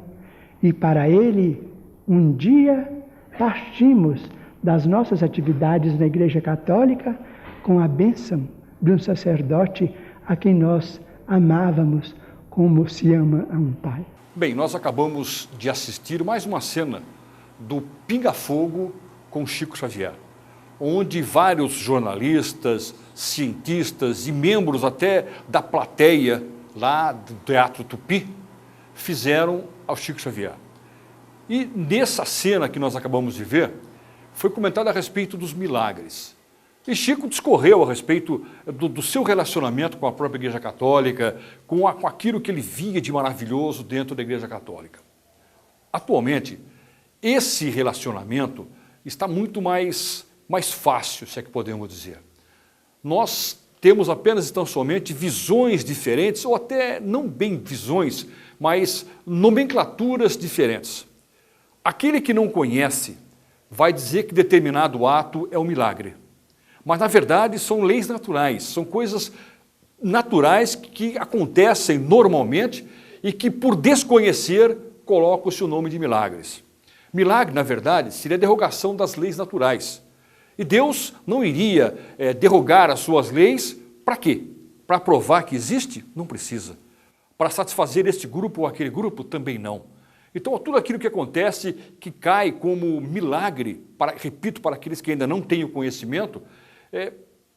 e para ele, um dia, partimos das nossas atividades na Igreja Católica com a bênção de um sacerdote a quem nós amávamos como se ama a um pai. Bem, nós acabamos de assistir mais uma cena do Pinga Fogo com Chico Xavier, onde vários jornalistas, cientistas e membros até da plateia lá do Teatro Tupi fizeram ao Chico Xavier. E nessa cena que nós acabamos de ver, foi comentado a respeito dos milagres. E Chico discorreu a respeito do seu relacionamento com a própria Igreja Católica, com aquilo que ele via de maravilhoso dentro da Igreja Católica. Atualmente, esse relacionamento está muito mais fácil, se é que podemos dizer. Nós temos apenas e tão somente visões diferentes, ou até não bem visões, mas nomenclaturas diferentes. Aquele que não conhece vai dizer que determinado ato é um milagre. Mas, na verdade, são leis naturais, são coisas naturais que acontecem normalmente e que, por desconhecer, coloca o nome de milagres. Milagre, na verdade, seria a derrogação das leis naturais. E Deus não iria derrogar as suas leis para quê? Para provar que existe? Não precisa. Para satisfazer este grupo ou aquele grupo? Também não. Então, tudo aquilo que acontece, que cai como milagre, repito, para aqueles que ainda não têm o conhecimento,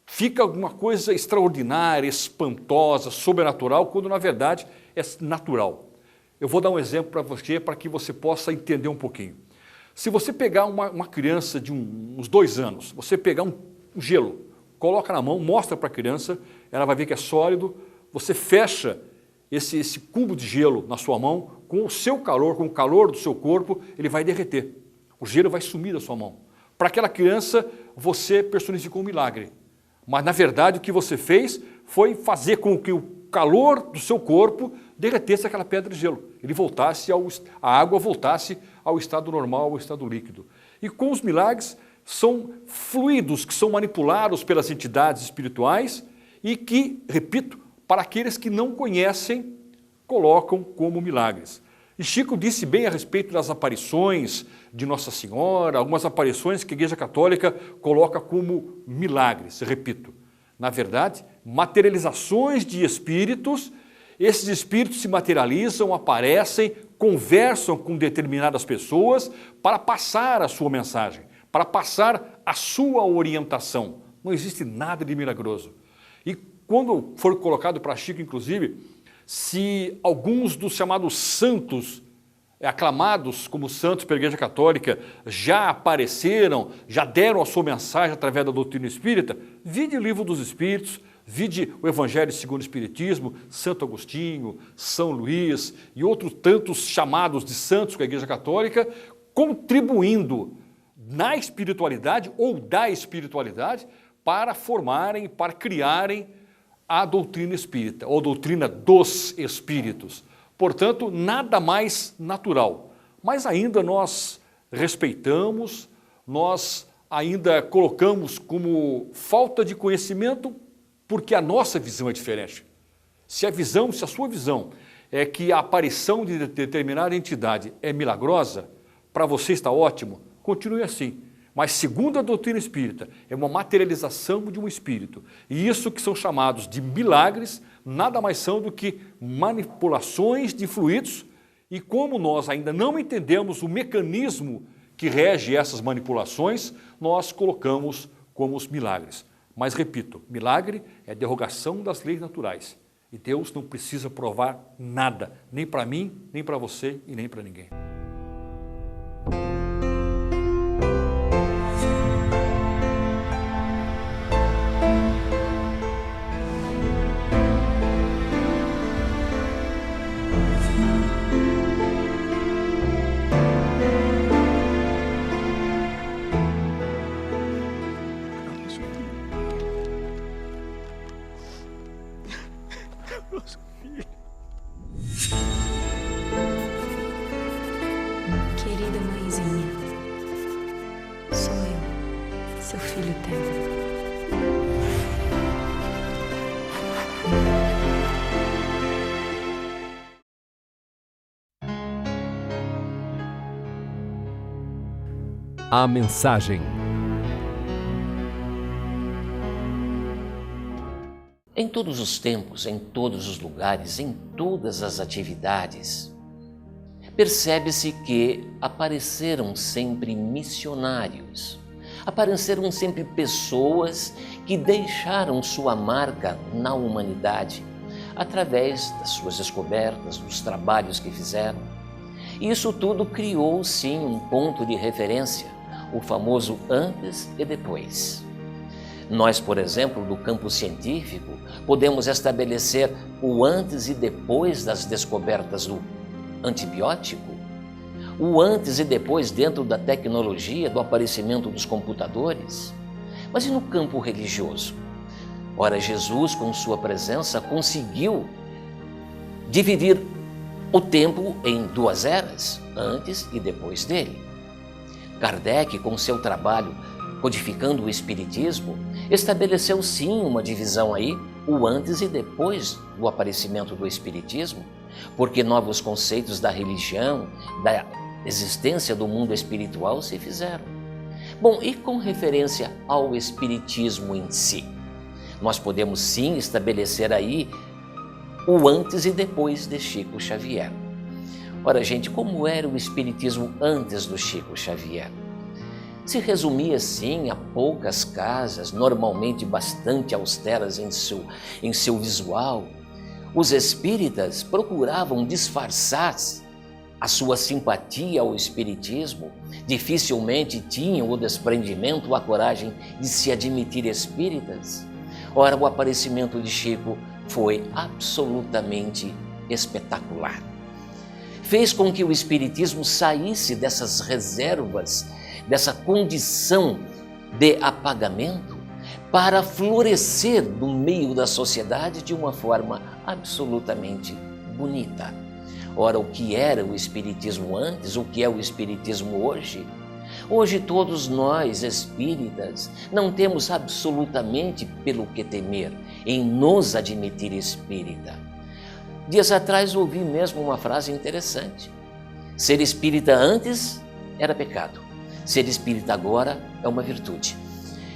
fica alguma coisa extraordinária, espantosa, sobrenatural, quando na verdade é natural. Eu vou dar um exemplo para você, para que você possa entender um pouquinho. Se você pegar uma criança de uns 2 anos, você pegar um gelo, coloca na mão, mostra para a criança, ela vai ver que é sólido, você fecha esse cubo de gelo na sua mão, com o seu calor, com o calor do seu corpo, ele vai derreter. O gelo vai sumir da sua mão. Para aquela criança, você personificou um milagre. Mas, na verdade, o que você fez foi fazer com que o calor do seu corpo derretesse aquela pedra de gelo. A água voltasse ao estado normal, ao estado líquido. E com os milagres, são fluidos que são manipulados pelas entidades espirituais e que, repito, para aqueles que não conhecem, colocam como milagres. E Chico disse bem a respeito das aparições de Nossa Senhora, algumas aparições que a Igreja Católica coloca como milagres, repito. Na verdade, materializações de espíritos, esses espíritos se materializam, aparecem, conversam com determinadas pessoas para passar a sua mensagem, para passar a sua orientação. Não existe nada de milagroso. E quando for colocado para Chico, inclusive, se alguns dos chamados santos, aclamados como santos pela Igreja Católica, já apareceram, já deram a sua mensagem através da doutrina espírita, vide o Livro dos Espíritos, vide o Evangelho segundo o Espiritismo, Santo Agostinho, São Luís e outros tantos chamados de santos com a Igreja Católica, contribuindo na espiritualidade ou da espiritualidade para formarem, para criarem a doutrina espírita, ou doutrina dos espíritos. Portanto, nada mais natural. Mas ainda nós respeitamos, nós ainda colocamos como falta de conhecimento, porque a nossa visão é diferente. Se a sua visão é que a aparição de determinada entidade é milagrosa, para você está ótimo, continue assim. Mas segundo a doutrina espírita, é uma materialização de um espírito. E isso que são chamados de milagres, nada mais são do que manipulações de fluidos. E como nós ainda não entendemos o mecanismo que rege essas manipulações, nós colocamos como os milagres. Mas repito, milagre é derrogação das leis naturais. E Deus não precisa provar nada, nem para mim, nem para você e nem para ninguém. Querida mãezinha, sou eu, seu filho Theo. A mensagem. Em todos os tempos, em todos os lugares, em todas as atividades, percebe-se que apareceram sempre missionários, apareceram sempre pessoas que deixaram sua marca na humanidade, através das suas descobertas, dos trabalhos que fizeram. E isso tudo criou, sim, um ponto de referência, o famoso antes e depois. Nós, por exemplo, do campo científico, podemos estabelecer o antes e depois das descobertas do antibiótico, o antes e depois dentro da tecnologia, do aparecimento dos computadores. Mas e no campo religioso? Ora, Jesus, com sua presença, conseguiu dividir o tempo em 2 eras, antes e depois dele. Kardec, com seu trabalho codificando o Espiritismo, estabeleceu sim uma divisão aí, o antes e depois do aparecimento do Espiritismo, porque novos conceitos da religião, da existência do mundo espiritual se fizeram. Bom, e com referência ao espiritismo em si? Nós podemos sim estabelecer aí o antes e depois de Chico Xavier. Ora, gente, como era o espiritismo antes do Chico Xavier? Se resumia, sim, a poucas casas, normalmente bastante austeras em seu visual. Os espíritas procuravam disfarçar a sua simpatia ao espiritismo, dificilmente tinham o desprendimento ou a coragem de se admitir espíritas. Ora, o aparecimento de Chico foi absolutamente espetacular. Fez com que o espiritismo saísse dessas reservas, dessa condição de apagamento, para florescer no meio da sociedade de uma forma absolutamente bonita. Ora, o que era o espiritismo antes, o que é o espiritismo hoje? Hoje todos nós, espíritas, não temos absolutamente pelo que temer em nos admitir espírita. Dias atrás ouvi mesmo uma frase interessante. Ser espírita antes era pecado. Ser espírita agora é uma virtude.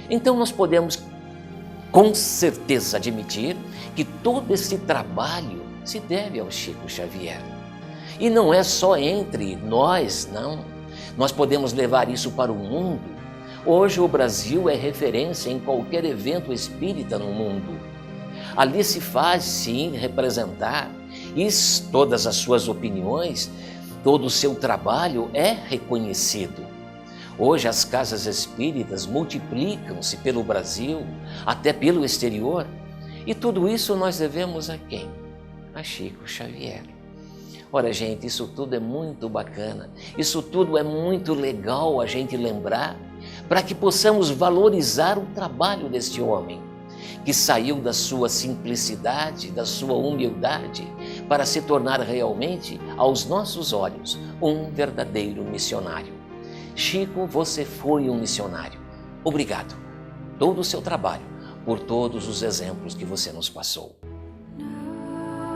Então nós podemos com certeza admitir que todo esse trabalho se deve ao Chico Xavier. E não é só entre nós, não. Nós podemos levar isso para o mundo. Hoje o Brasil é referência em qualquer evento espírita no mundo. Ali se faz, sim, representar e todas as suas opiniões, todo o seu trabalho é reconhecido. Hoje as casas espíritas multiplicam-se pelo Brasil, até pelo exterior. E tudo isso nós devemos a quem? A Chico Xavier. Ora, gente, isso tudo é muito bacana, isso tudo é muito legal a gente lembrar, para que possamos valorizar o trabalho deste homem, que saiu da sua simplicidade, da sua humildade, para se tornar realmente, aos nossos olhos, um verdadeiro missionário. Chico, você foi um missionário. Obrigado. Todo o seu trabalho, por todos os exemplos que você nos passou.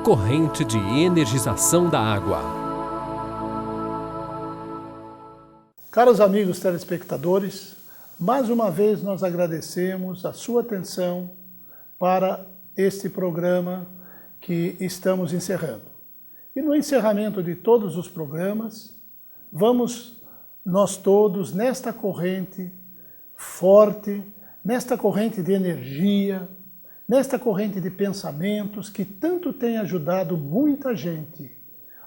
Corrente de energização da água. Caros amigos telespectadores, mais uma vez nós agradecemos a sua atenção para este programa que estamos encerrando. E no encerramento de todos os programas, vamos nós todos nesta corrente forte, nesta corrente de energia, nesta corrente de pensamentos que tanto tem ajudado muita gente,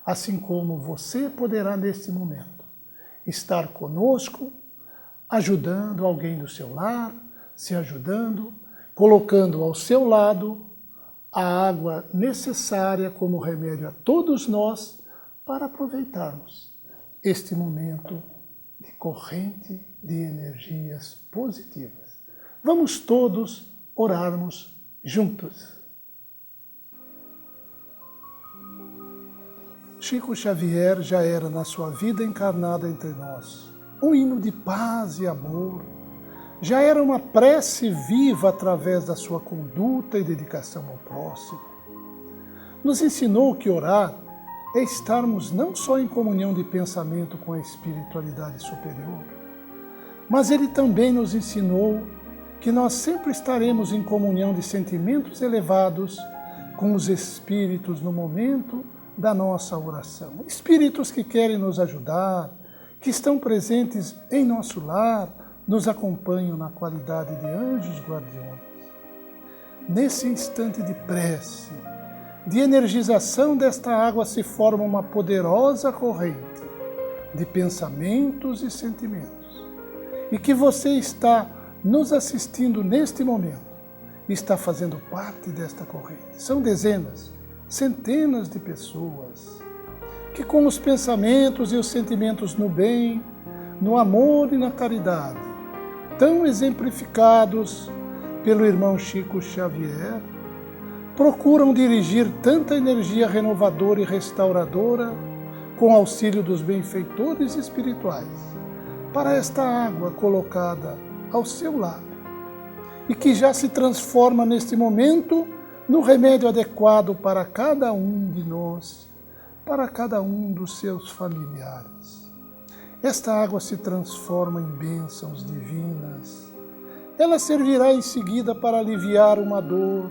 assim como você poderá neste momento estar conosco, ajudando alguém do seu lar, se ajudando, colocando ao seu lado a água necessária como remédio a todos nós para aproveitarmos este momento de corrente de energias positivas. Vamos todos orarmos juntos. Chico Xavier já era, na sua vida encarnada entre nós, um hino de paz e amor. Já era uma prece viva através da sua conduta e dedicação ao próximo. Nos ensinou que orar é estarmos não só em comunhão de pensamento com a espiritualidade superior, mas ele também nos ensinou que nós sempre estaremos em comunhão de sentimentos elevados com os espíritos no momento da nossa oração. Espíritos que querem nos ajudar, que estão presentes em nosso lar, nos acompanham na qualidade de anjos guardiões. Nesse instante de prece, de energização desta água, se forma uma poderosa corrente de pensamentos e sentimentos. E que você está nos assistindo neste momento, está fazendo parte desta corrente. São dezenas, centenas de pessoas que com os pensamentos e os sentimentos no bem, no amor e na caridade, tão exemplificados pelo irmão Chico Xavier, procuram dirigir tanta energia renovadora e restauradora com auxílio dos benfeitores espirituais para esta água colocada ao seu lado e que já se transforma neste momento no remédio adequado para cada um de nós, para cada um dos seus familiares. Esta água se transforma em bênçãos divinas. Ela servirá em seguida para aliviar uma dor,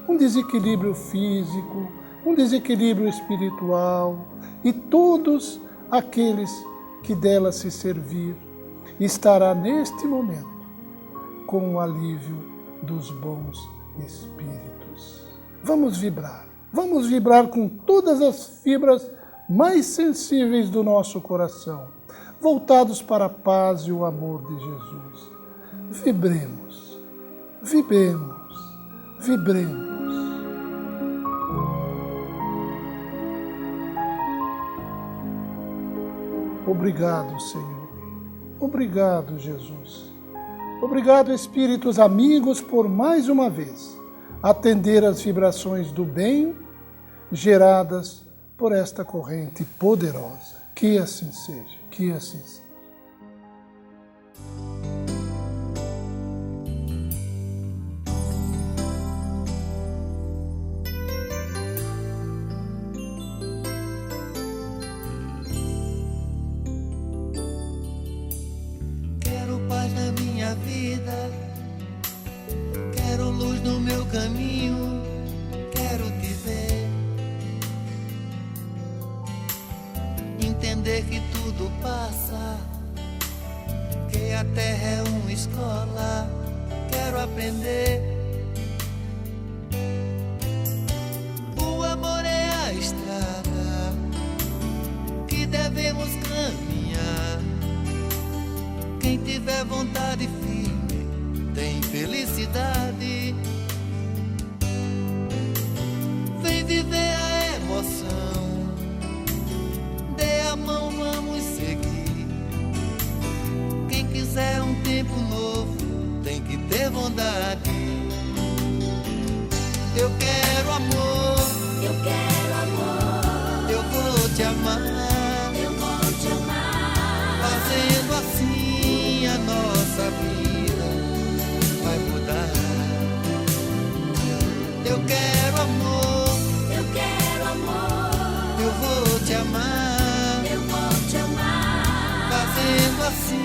um desequilíbrio físico, um desequilíbrio espiritual, e todos aqueles que dela se servir estará neste momento com o alívio dos bons espíritos. Vamos vibrar com todas as fibras mais sensíveis do nosso coração, voltados para a paz e o amor de Jesus. Vibremos, vibremos, vibremos. Obrigado, Senhor. Obrigado, Jesus. Obrigado, espíritos amigos, por mais uma vez atender às vibrações do bem geradas por esta corrente poderosa. Que assim seja, que assim seja. Quero paz na minha vida, quero luz no meu caminho, quero te ver, entender que tudo passa, que a terra é uma escola, quero aprender. O amor é a estrada que devemos caminhar. Quem tiver vontade firme tem felicidade. Vem viver a emoção, dê a mão, vamos seguir. Quem quiser um tempo novo tem que ter bondade. Eu quero amor, eu quero amor, eu vou te amar, eu vou te amar. Fazendo assim a nossa vida vai mudar. Eu quero amor, eu quero amor, eu vou te amar, eu vou te amar. Fazendo assim